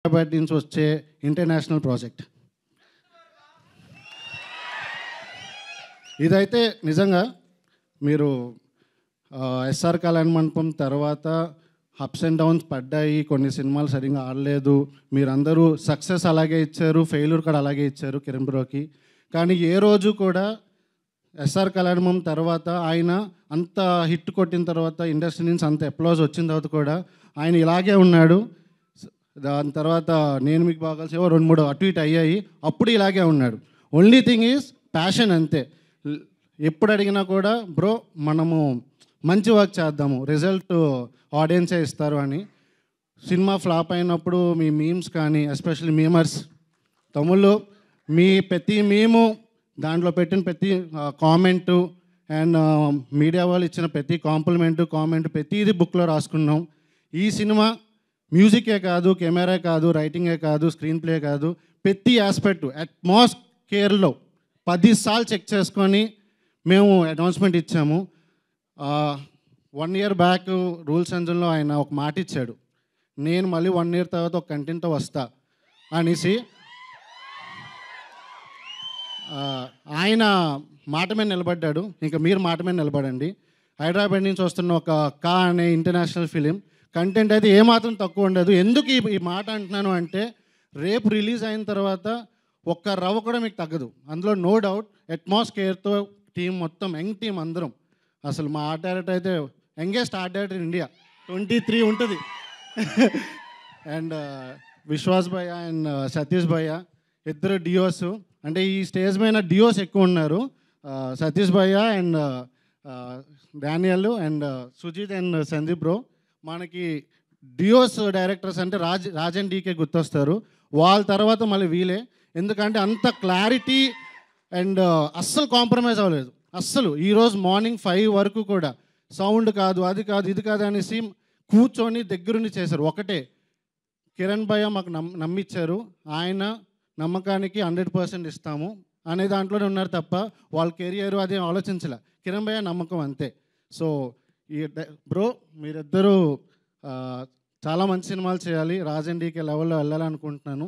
హైదరాబాద్ నుంచి వచ్చే international project ఇదైతే నిజంగా మీరు ఎస్ఆర్ కళ్యాణ మండపం తర్వాత అప్స్ అండ్ డౌన్స్ పడ్డాయి, కొన్ని సినిమాలు సరిగ్గా ఆడలేదు, మీరందరూ సక్సెస్ అలాగే ఇచ్చారు, ఫెయిల్యూర్ కూడా అలాగే ఇచ్చారు కిరణ్ బ్రోకి. కానీ ఏ రోజు కూడా ఎస్ఆర్ కళ్యాణం తర్వాత ఆయన అంత హిట్ కొట్టిన తర్వాత ఇండస్ట్రీ నుంచి అంత అప్లాజ్ వచ్చిన తర్వాత కూడా ఆయన ఇలాగే ఉన్నాడు. దాని తర్వాత నేను మీకు బాగా కలిసి 2-3 అటు ఇటు అయ్యాయి, అప్పుడు ఇలాగే ఉన్నాడు. ఓన్లీ థింగ్ ఈజ్ ప్యాషన్ అంతే. ఎప్పుడు అడిగినా కూడా బ్రో మనము మంచి వర్క్ చేద్దాము, రిజల్ట్ ఆడియన్సే ఇస్తారు అని. సినిమా ఫ్లాప్ అయినప్పుడు మీ మీమ్స్ కానీ, ఎస్పెషల్లీ మీమర్స్ తమ్ముళ్ళు, మీ ప్రతి మీము దాంట్లో పెట్టిన ప్రతి కామెంటు అండ్ మీడియా వాళ్ళు ఇచ్చిన ప్రతి కామెంట్ ప్రతిదీ బుక్లో రాసుకున్నాం. ఈ సినిమా మ్యూజికే కాదు, కెమెరా కాదు, రైటింగే కాదు, స్క్రీన్ ప్లే కాదు, ప్రతి ఆస్పెక్టు అట్మాస్ఫియర్లో 10 సార్లు చెక్ చేసుకొని మేము అనౌన్స్మెంట్ ఇచ్చాము. 1 year బ్యాక్ రూల్స్ అంజన్లో ఆయన ఒక మాట ఇచ్చాడు, నేను మళ్ళీ 1 year తర్వాత ఒక కంటెంట్తో వస్తా అనేసి. ఆయన మాట మీద నిలబడ్డాడు, ఇంకా మీరు మాట మీద నిలబడండి. హైదరాబాద్ నుంచి వస్తున్న ఒక కా అనే ఇంటర్నేషనల్ ఫిలిం కంటెంట్ అయితే ఏమాత్రం తక్కువ ఉండదు. ఎందుకు ఈ మాట అంటున్నాను అంటే, రేపు రిలీజ్ అయిన తర్వాత ఒక్క రవ్వ కూడా మీకు తగ్గదు అందులో, నో డౌట్. అట్మాస్ఫియర్తో టీం మొత్తం యంగ్ టీం అందరం, అసలు మా ఆర్ట్ డైరెక్టర్ అయితే యంగెస్ట్ ఆర్ట్ డైరెక్టర్ ఇండియా, 23 ఉంటుంది. అండ్ విశ్వాస్ భయ్య అండ్ సతీష్ భయ్య ఇద్దరు డియోస్, అంటే ఈ స్టేజ్ మీద డియోస్ ఎక్కువ ఉన్నారు. సతీష్ భయ్య and Daniel and Sujith and Sandeep bro. మనకి డియోస్ డైరెక్టర్స్ అంటే రాజ్ అండ్ డీకే గుర్తొస్తారు. వాళ్ళ తర్వాత మళ్ళీ వీలే, ఎందుకంటే అంత క్లారిటీ అండ్ అస్సలు కాంప్రమైజ్ అవ్వలేదు అస్సలు. ఈరోజు మార్నింగ్ 5 వరకు కూడా సౌండ్ కాదు, అది కాదు, ఇది కాదు అనేసి కూర్చొని దగ్గరుండి చేశారు. ఒకటే కిరణ్ భయ్య మాకు నమ్మిచ్చారు, ఆయన నమ్మకానికి 100% ఇస్తాము అనే దాంట్లోనే ఉన్నారు తప్ప వాళ్ళ కెరియర్ అదే ఆలోచించలే. కిరణ్ భయ్య నమ్మకం అంతే. సో ఈ బ్రో మీరిద్దరూ చాలా మంచి సినిమాలు చేయాలి, రాజ్ అండ్ డీకే లెవెల్లో వెళ్ళాలనుకుంటున్నాను.